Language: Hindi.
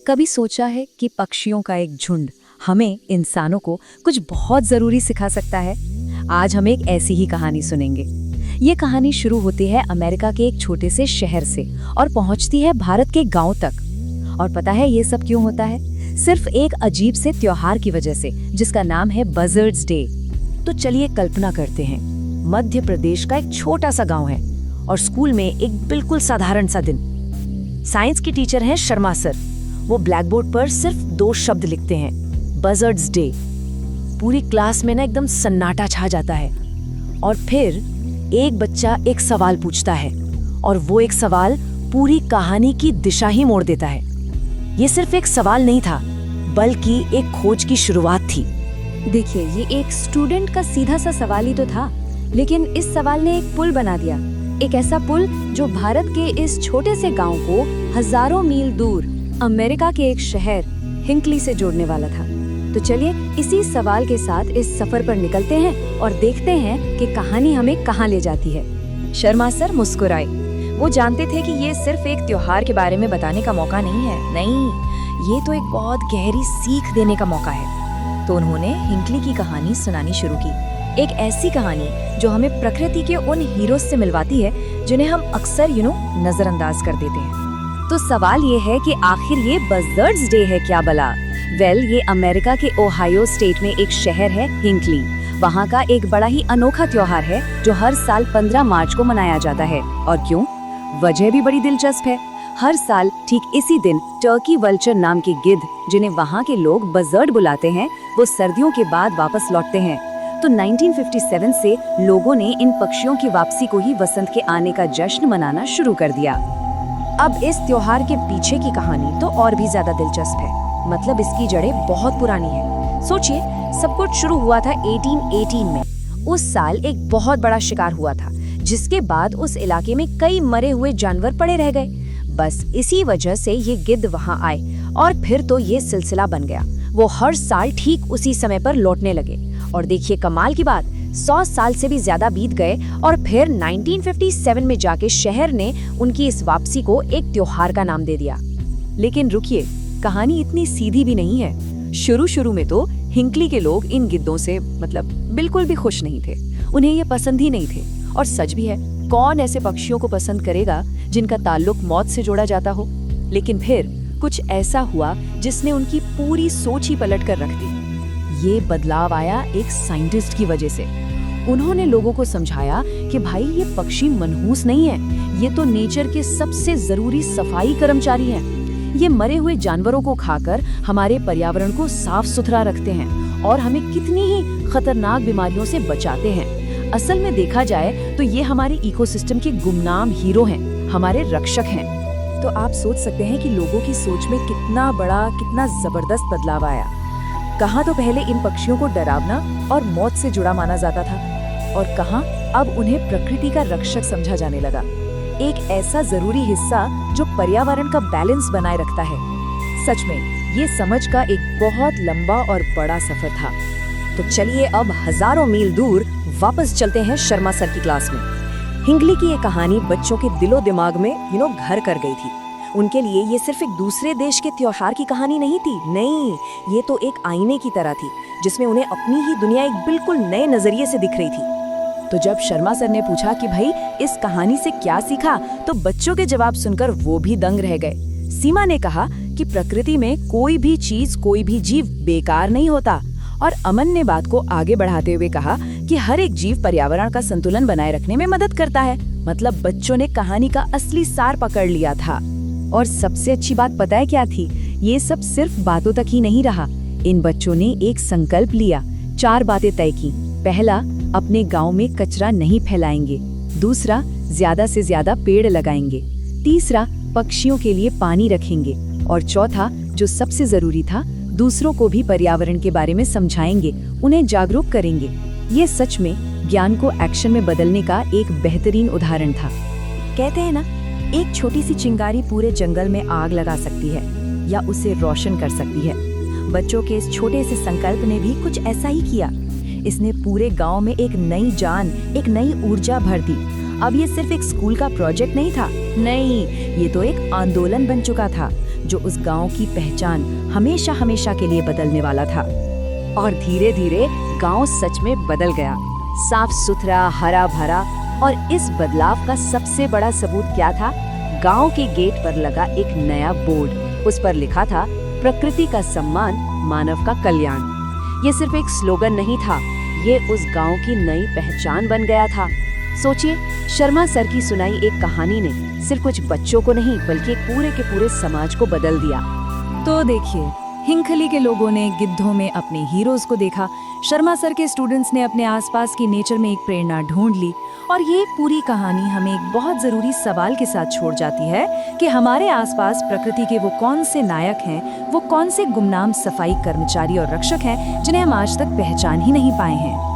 कभी सोचा है कि पक्षियों का एक झुंड हमें इंसानों को कुछ बहुत जरूरी सिखा सकता है? आज हम एक ऐसी ही कहानी सुनेंगे। ये कहानी शुरू होती है अमेरिका के एक छोटे से शहर से और पहुंचती है भारत के गांव तक। और पता है ये सब क्यों होता है? सिर्फ एक अजीब से त्योहार की वजह से, जिसका नाम है बजर्ड्स डे। तो चलिए कल्पना करते हैं, मध्य प्रदेश का एक छोटा सा गांव है और स्कूल में एक बिल्कुल साधारण सा दिन। साइंस की टीचर हैं शर्मा सर। वो ब्लैक बोर्ड पर सिर्फ 2 शब्द लिखते हैं, बजर्ड्स डे। पूरी क्लास में ना एकदम सन्नाटा छा जाता है। और फिर एक बच्चा एक सवाल पूछता है और वो एक सवाल पूरी कहानी की दिशा ही मोड़ देता है। ये सिर्फ एक सवाल नहीं था, बल्कि एक खोज की शुरुआत थी। देखिए, ये एक स्टूडेंट का सीधा सा सवाल ही तो था, लेकिन इस सवाल ने एक पुल बना दिया। एक ऐसा पुल जो भारत के इस छोटे से गांव को हजारों मील दूर अमेरिका के एक शहर हिंकली से जोड़ने वाला था। तो चलिए इसी सवाल के साथ इस सफर पर निकलते हैं और देखते हैं कि कहानी हमें कहां ले जाती है। शर्मा सर मुस्कुराए। वो जानते थे कि ये सिर्फ एक त्योहार के बारे में बताने का मौका नहीं है। नहीं, ये तो एक बहुत गहरी सीख देने का मौका है। तो उन्होंने हिंकली की कहानी सुनानी शुरू की। एक ऐसी कहानी जो हमें प्रकृति के उन हीरोज से मिलवाती है जिन्हें हम अक्सर नजरअंदाज कर देते हैं। तो सवाल ये है कि आखिर ये बजर्ड्स डे है क्या भला? ये अमेरिका के ओहायो स्टेट में एक शहर है हिंकली। वहाँ का एक बड़ा ही अनोखा त्योहार है जो हर साल 15 मार्च को मनाया जाता है। और क्यों? वजह भी बड़ी दिलचस्प है। हर साल ठीक इसी दिन टर्की वल्चर नाम के गिद्ध, जिन्हें वहाँ के लोग बजर्ड बुलाते हैं, वो सर्दियों के बाद वापस लौटते हैं। तो 1957 से लोगों ने इन पक्षियों की वापसी को ही वसंत के आने का जश्न मनाना शुरू कर दिया। अब इस त्योहार के पीछे की कहानी तो और भी ज्यादा दिलचस्प है। मतलब इसकी जड़ें बहुत पुरानी है। सोचिए, सब कुछ शुरू हुआ था 1818 में। उस साल एक बहुत बड़ा शिकार हुआ था, जिसके बाद उस इलाके में कई मरे हुए जानवर पड़े रह गए। बस इसी वजह से ये गिद्ध वहां आए और फिर तो ये सिलसिला बन गया। वो हर साल ठीक उसी समय पर लौटने लगे। और देखिए कमाल की बात, 100 साल से भी ज्यादा बीत गए और फिर 1957 में जाके शहर ने उनकी इस वापसी को एक त्योहार का नाम दे दिया। लेकिन रुकिए, कहानी इतनी सीधी भी नहीं है। शुरू में तो हिंकली के लोग इन गिद्धों से बिल्कुल भी खुश नहीं थे। उन्हें ये पसंद ही नहीं थे। और सच भी है, कौन ऐसे पक्षियों को पसंद करेगा जिनका ताल्लुक मौत से जोड़ा जाता हो? लेकिन फिर कुछ ऐसा हुआ जिसने उनकी पूरी सोच ही पलट कर रख दी। ये बदलाव आया एक साइंटिस्ट की वजह से। उन्होंने लोगों को समझाया कि भाई ये पक्षी मनहूस नहीं है, ये तो नेचर के सबसे जरूरी सफाई कर्मचारी हैं। ये मरे हुए जानवरों को खाकर हमारे पर्यावरण को साफ सुथरा रखते हैं और हमें कितनी ही खतरनाक बीमारियों से बचाते हैं। असल में देखा जाए तो ये हमारे इकोसिस्टम के गुमनाम हीरो हैं, हमारे रक्षक हैं। तो आप सोच सकते हैं कि लोगों की सोच में कितना बड़ा, कितना जबरदस्त बदलाव आया। कहाँ तो पहले इन पक्षियों को डरावना और मौत से जुड़ा माना जाता था, और कहाँ अब उन्हें प्रकृति का रक्षक समझा जाने लगा। एक ऐसा जरूरी हिस्सा जो पर्यावरण का बैलेंस बनाए रखता है। सच में ये समझ का एक बहुत लंबा और बड़ा सफर था। तो चलिए अब हजारों मील दूर वापस चलते हैं शर्मा सर की क्लास में। हिंकली की ये कहानी बच्चों के दिलो दिमाग में घर कर गई थी। उनके लिए ये सिर्फ एक दूसरे देश के त्योहार की कहानी नहीं थी। नहीं, ये तो एक आईने की तरह थी, जिसमें उन्हें अपनी ही दुनिया एक बिल्कुल नए नजरिए से दिख रही थी। तो जब शर्मा सर ने पूछा कि भाई इस कहानी से क्या सीखा, तो बच्चों के जवाब सुनकर वो भी दंग रह गए। सीमा ने कहा कि प्रकृति में कोई भी चीज, कोई भी जीव बेकार नहीं होता। और अमन ने बात को आगे बढ़ाते हुए कहा कि हर एक जीव पर्यावरण का संतुलन बनाए रखने में मदद करता है। मतलब बच्चों ने कहानी का असली सार पकड़ लिया था। और सबसे अच्छी बात पता है क्या थी? ये सब सिर्फ बातों तक ही नहीं रहा। इन बच्चों ने एक संकल्प लिया, 4 बातें तय की। पहला, अपने गांव में कचरा नहीं फैलाएंगे। दूसरा, ज्यादा से ज्यादा पेड़ लगाएंगे। तीसरा, पक्षियों के लिए पानी रखेंगे। और चौथा, जो सबसे जरूरी था, दूसरों को भी पर्यावरण के बारे में समझाएंगे, उन्हें जागरूक करेंगे। ये सच में ज्ञान को एक्शन में बदलने का एक बेहतरीन उदाहरण था। कहते हैं ना, एक छोटी सी चिंगारी पूरे जंगल में आग लगा सकती है या उसे रोशन कर सकती है। बच्चों के इस छोटे से संकल्प ने भी कुछ ऐसा ही किया। इसने पूरे गांव में एक नई जान, एक नई ऊर्जा भर दी। अब ये सिर्फ एक स्कूल का प्रोजेक्ट नहीं था, नहीं, ये तो एक आंदोलन बन चुका था जो उस गांव की पहचान हमेशा हमेशा के लिए बदलने वाला था। और धीरे धीरे गांव सच में बदल गया, साफ सुथरा, हरा भरा। और इस बदलाव का सबसे बड़ा सबूत क्या था? गांव के गेट पर लगा एक नया बोर्ड। उस पर लिखा था, प्रकृति का सम्मान, मानव का कल्याण। ये सिर्फ एक स्लोगन नहीं था, ये उस गांव की नई पहचान बन गया था। सोचिए, शर्मा सर की सुनाई एक कहानी ने सिर्फ कुछ बच्चों को नहीं बल्कि पूरे के पूरे समाज को बदल दिया। तो देखिए, हिंखली के लोगों ने गिद्धों में अपने हीरोज को देखा, शर्मा सर के स्टूडेंट्स ने अपने आसपास की नेचर में एक प्रेरणा ढूंढ ली। और ये पूरी कहानी हमें एक बहुत जरूरी सवाल के साथ छोड़ जाती है कि हमारे आसपास प्रकृति के वो कौन से नायक हैं, वो कौन से गुमनाम सफाई कर्मचारी और रक्षक हैं जिन्हें हम आज तक पहचान ही नहीं पाए हैं।